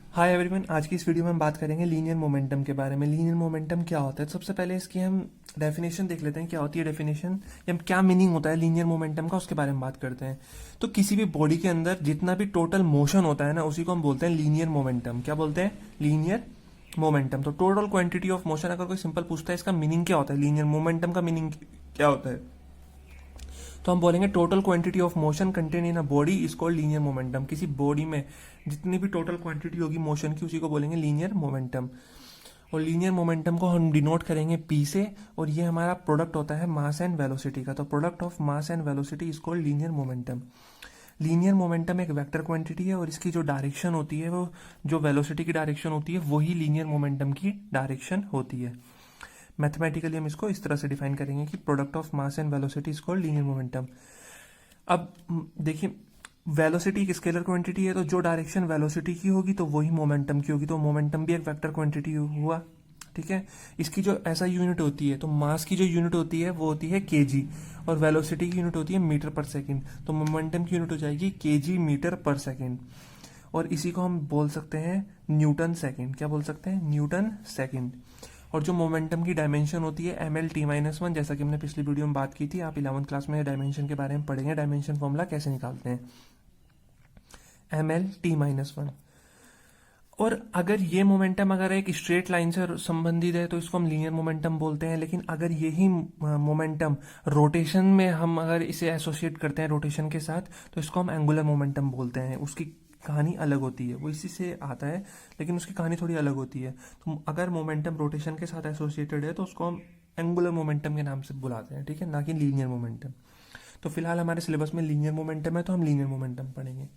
Hi everyone, आज की इस वीडियो में हम बात करेंगे लीनियर मोमेंटम के बारे में। लीनियर मोमेंटम क्या होता है? तो सबसे पहले इसकी हम डेफिनेशन देख लेते हैं, क्या होती है डेफिनेशन या क्या मीनिंग होता है लीनियर मोमेंटम का, उसके बारे में बात करते हैं। तो किसी भी बॉडी के अंदर जितना भी टोटल मोशन होता है ना, उसी को हम बोलते हैं लीनियर मोमेंटम। क्या बोलते हैं? Linear momentum. तो टोटल क्वांटिटी ऑफ मोशन, अगर कोई सिंपल पूछता है इसका मीनिंग क्या होता है, लीनियर मोमेंटम का मीनिंग क्या होता है, तो हम बोलेंगे total quantity of motion contain in a body is called linear momentum. किसी बॉडी में जितनी भी टोटल क्वांटिटी होगी मोशन की, उसी को बोलेंगे लीनियर मोमेंटम। और लीनियर मोमेंटम को हम डिनोट करेंगे पी से, और ये हमारा प्रोडक्ट होता है मास एंड वेलोसिटी का। तो product of mass and velocity is called linear momentum. Linear momentum एक वेक्टर क्वांटिटी है, और इसकी जो डायरेक्शन होती है, वो जो वेलोसिटी की डायरेक्शन होती है, वही लीनियर मोमेंटम की डायरेक्शन होती है। मैथमेटिकली हम इसको इस तरह से डिफाइन करेंगे कि product of mass and velocity is called linear momentum. अब देखिए, वेलोसिटी एक स्केलर क्वांटिटी है, तो जो डायरेक्शन वेलोसिटी की होगी तो वही मोमेंटम की होगी। तो मोमेंटम भी एक वेक्टर क्वांटिटी हुआ, ठीक है। इसकी जो ऐसा यूनिट होती है, तो मास की जो यूनिट होती है वो होती है केजी, और वेलोसिटी की यूनिट होती है मीटर पर सेकंड। तो मोमेंटम की यूनिट हो जाएगी केजी मीटर पर सेकंड, और इसी को हम बोल सकते हैं न्यूटन सेकंड। क्या बोल सकते हैं? Newton second. और जो मोमेंटम की डायमेंशन होती है ml t-1, जैसा कि हमने पिछली वीडियो में बात की थी, आप 11th क्लास में डायमेंशन के बारे में पढ़ेंगे, डायमेंशन फॉर्मूला कैसे निकालते हैं, ml t-1। और अगर ये मोमेंटम अगर एक स्ट्रेट लाइन से संबंधित है तो इसको हम लीनियर मोमेंटम बोलते हैं। लेकिन अगर यही मोमेंटम रोटेशन में हम अगर इसे एसोसिएट करते हैं रोटेशन के साथ, तो इसको हम एंगुलर मोमेंटम बोलते हैं। उसकी कहानी अलग होती है, वो इसी से आता है, लेकिन उसकी कहानी थोड़ी अलग होती है। तो अगर मोमेंटम रोटेशन के साथ एसोसिएटेड है तो उसको हम एंगुलर मोमेंटम के नाम से बुलाते हैं, ठीक है, ना कि लीनियर मोमेंटम। तो फिलहाल हमारे सिलेबस में लीनियर मोमेंटम है, तो हम लीनियर मोमेंटम पढ़ेंगे।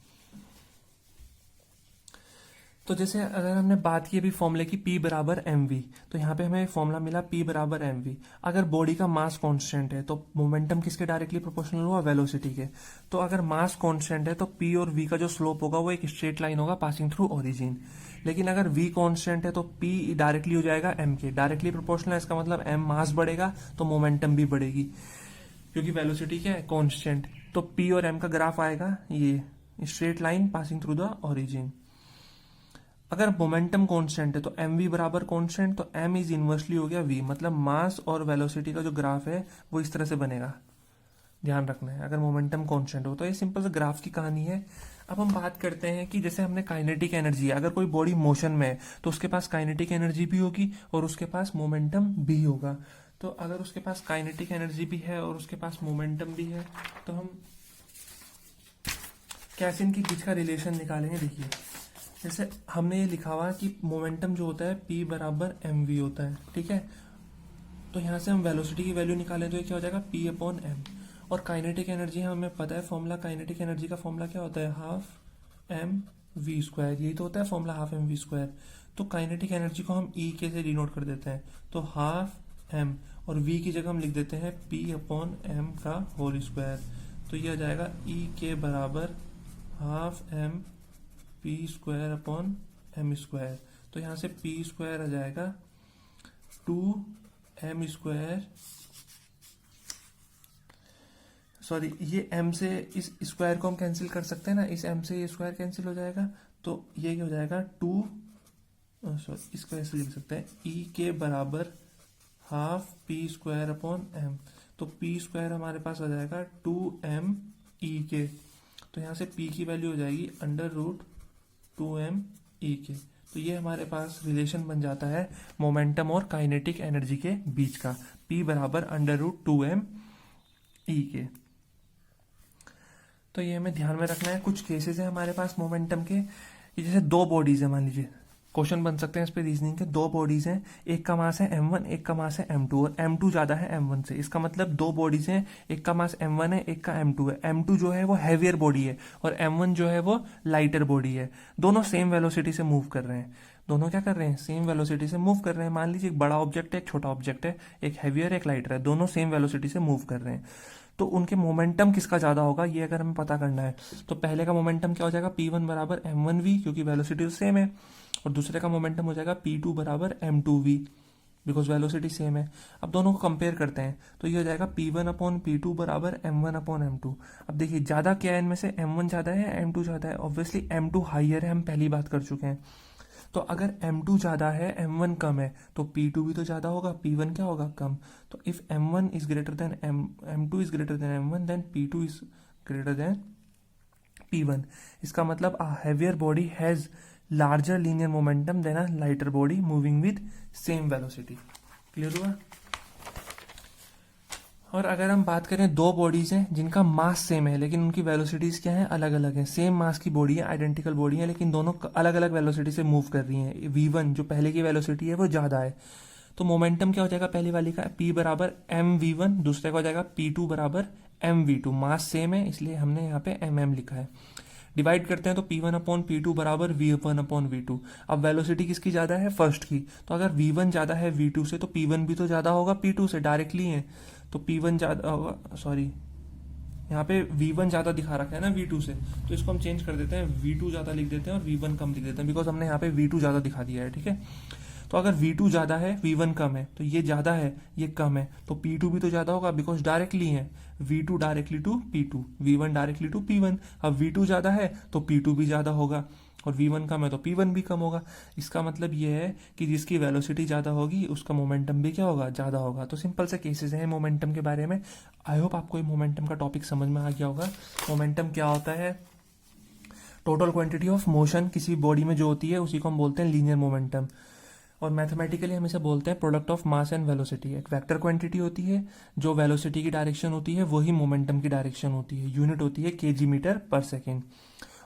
तो जैसे अगर हमने बात की अभी फॉर्मूले की P बराबर mv, तो यहाँ पे हमें फॉर्मूला मिला P बराबर mv। अगर बॉडी का मास कांस्टेंट है तो मोमेंटम किसके डायरेक्टली प्रोपोर्शनल हुआ? वेलोसिटी के। तो अगर मास कांस्टेंट है तो P और V का जो स्लोप होगा वो एक स्ट्रेट लाइन होगा पासिंग थ्रू ओरिजिन। लेकिन अगर V कांस्टेंट है तो P डायरेक्टली हो जाएगा m के, डायरेक्टली प्रोपोर्शनल है, इसका मतलब m मास बढ़ेगा तो मोमेंटम भी बढ़ेगी, क्योंकि वेलोसिटी क्या है? कांस्टेंट। तो P और m का ग्राफ आएगा ये straight line passing through the origin. अगर मोमेंटम कांस्टेंट है तो एम वी बराबर कांस्टेंट, तो एम इज इनवर्सली हो गया वी, मतलब मास और वेलोसिटी का जो ग्राफ है वो इस तरह से बनेगा, ध्यान रखना है, अगर मोमेंटम कांस्टेंट हो। तो ये सिंपल से ग्राफ की कहानी है। अब हम बात करते हैं कि जैसे हमने काइनेटिक एनर्जी है, अगर कोई बॉडी मोशन में है तो उसके पास काइनेटिक एनर्जी भी होगी और उसके पास मोमेंटम भी होगा। तो अगर उसके पास काइनेटिक एनर्जी भी है और उसके पास मोमेंटम भी है, तो हम कैसे इनके बीच का रिलेशन निकालेंगे? देखिए, जैसे हमने ये लिखा हुआ कि मोमेंटम जो होता है P बराबर एम वी होता है, ठीक है। तो यहाँ से हम वेलोसिटी की वैल्यू निकालें तो ये क्या हो जाएगा? P upon m. और काइनेटिक एनर्जी हमें पता है फॉर्मूला, काइनेटिक एनर्जी का फॉर्मूला क्या होता है? Half m v square. यही तो होता है formula, half m v square. तो काइनेटिक एनर्जी को हम ई के से डिनोट कर देते हैं, तो हाफ एम, और वी की जगह हम लिख देते हैं P अपॉन एम का होल स्क्वायर। तो ये आ जाएगा ई के बराबर half m p square upon m square. तो यहाँ से पी स्क्वायर आ जाएगा 2m स्क्वायर, सॉरी, ये m से इस स्क्वायर को हम कैंसिल कर सकते हैं ना, इस m से ये स्क्वायर कैंसिल हो जाएगा, तो ये क्या हो जाएगा? 2, सॉरी, इसको ऐसे लिख सकते हैं e के बराबर half p square upon m. तो पी स्क्वायर हमारे पास आ जाएगा 2m e के, तो यहाँ से p की वैल्यू हो जाएगी अंडर रूट 2m e के। तो ये हमारे पास रिलेशन बन जाता है मोमेंटम और काइनेटिक एनर्जी के बीच का, P बराबर अंडर रूट 2m e के। तो ये हमें ध्यान में रखना है। कुछ केसेस है हमारे पास मोमेंटम के, जैसे दो बॉडीज है, मान लीजिए क्वेश्चन बन सकते हैं इस पे रीजनिंग के। दो बॉडीज हैं, एक का मास है m1, एक का मास है m2, और m2 ज्यादा है m1 से। इसका मतलब दो बॉडीज हैं, एक का मास m1 है, एक का m2 है। m2 जो है वो हैवियर बॉडी है और m1 जो है वो लाइटर बॉडी है। दोनों सेम वेलोसिटी से मूव कर रहे हैं, दोनों क्या कर रहे हैं? सेम वेलोसिटी से मूव कर रहे हैं। मान लीजिए एक बड़ा ऑब्जेक्ट है, एक छोटा ऑब्जेक्ट है, एक हैवियर एक लाइटर है, दोनों सेम वेलोसिटी से मूव कर रहे हैं। तो उनके मोमेंटम किसका ज्यादा होगा, ये अगर हमें पता करना है, तो पहले का मोमेंटम क्या हो जाएगा? P1 बराबर m1v, क्योंकि वेलोसिटी तो सेम है, और दूसरे का मोमेंटम हो जाएगा P2 बराबर m2v, बिकॉज वेलोसिटी सेम है। अब दोनों को कंपेयर करते हैं तो ये हो जाएगा P1 अपॉन P2 बराबर m1 अपॉन m2। अब देखिए ज्यादा क्या है इनमें से? m1 ज्यादा है, m2 ज्यादा है, ऑब्वियसली m2 हाइयर है, हम पहली बात कर चुके हैं। तो अगर M2 ज़्यादा है, M1 कम है, तो P2 भी तो ज़्यादा होगा, P1 क्या होगा, कम। तो if M1 is greater than M2 is greater than M1, then P2 is greater than P1। इसका मतलब a heavier body has larger linear momentum than a lighter body moving with same velocity। Clear हुआ। और अगर हम बात करें दो bodies हैं जिनका मास सेम है लेकिन उनकी वेलोसिटीज क्या है, अलग अलग है। सेम मास की बॉडी है, आइडेंटिकल बॉडी है, लेकिन दोनों अलग अलग वेलोसिटी से मूव कर रही हैं। V1 जो पहले की वेलोसिटी है वो ज्यादा है, तो मोमेंटम क्या हो जाएगा, पहली वाली का P बराबर mv1, दूसरे का हो जाएगा P2 बराबर mv2। मास सेम है इसलिए हमने यहाँ पे mm लिखा है। डिवाइड करते हैं तो P1 अपॉन P2 बराबर V1 अपॉन V2। अब वेलोसिटी किसकी ज़्यादा है, फर्स्ट की, तो अगर V1 ज़्यादा है V2 से तो P1 भी तो ज़्यादा होगा P2 से, डायरेक्टली है। तो P1 ज़्यादा होगा, सॉरी यहाँ पे V1 ज़्यादा दिखा रखा है ना V2 से, तो इसको हम चेंज कर देते हैं, V2 ज़्यादा लिख देते हैं और V1 कम लिख देते हैं, बिकॉज हमने यहाँ पे V2 ज़्यादा दिखा दिया है। ठीक है, तो अगर V2 ज़्यादा है V1 कम है, तो ये ज़्यादा है ये कम है, तो P2 भी तो ज़्यादा होगा बिकॉज डायरेक्टली है। V2 directly to P2, V1 directly to P1। अब V2 ज़्यादा है तो P2 भी ज़्यादा होगा, और V1 कम है तो P1 भी कम होगा। इसका मतलब ये है कि जिसकी वेलोसिटी ज़्यादा होगी उसका मोमेंटम भी क्या होगा, ज़्यादा होगा। तो सिंपल से केसेस हैं मोमेंटम के बारे में। आई होप आपको ये मोमेंटम का टॉपिक समझ में आ गया होगा। मोमेंटम क्या होता है, टोटल क्वांटिटी ऑफ मोशन किसी बॉडी में जो होती है उसी को हम बोलते हैं लीनियर मोमेंटम, और मैथमेटिकली हम इसे बोलते हैं product of mass and velocity. एक वेक्टर क्वांटिटी होती है, जो वेलोसिटी की डायरेक्शन होती है वही मोमेंटम की डायरेक्शन होती है, यूनिट होती है kg मीटर पर सेकेंड।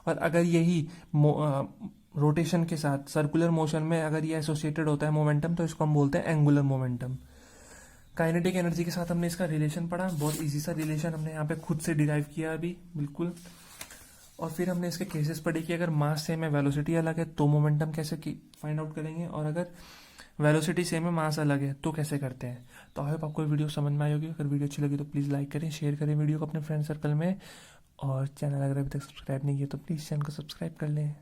और अगर यही रोटेशन के साथ सर्कुलर मोशन में अगर ये एसोसिएटेड होता है मोमेंटम, तो इसको हम बोलते हैं एंगुलर मोमेंटम। काइनेटिक एनर्जी के साथ हमने इसका रिलेशन पढ़ा, बहुत इजी सा रिलेशन हमने यहाँ पे खुद से डिराइव किया अभी बिल्कुल। और फिर हमने इसके केसेस पढ़े कि अगर मास सेम है वेलोसिटी अलग है तो मोमेंटम कैसे फाइंड आउट करेंगे, और अगर वेलोसिटी सेम है मास अलग है तो कैसे करते हैं। तो आई होप आपको वीडियो समझ में आई होगी। अगर वीडियो अच्छी लगी तो प्लीज़ लाइक करें, शेयर करें वीडियो को अपने फ्रेंड सर्कल में, और चैनल अगर अभी तक सब्सक्राइब नहीं किया तो प्लीज़ चैनल को सब्सक्राइब कर लें।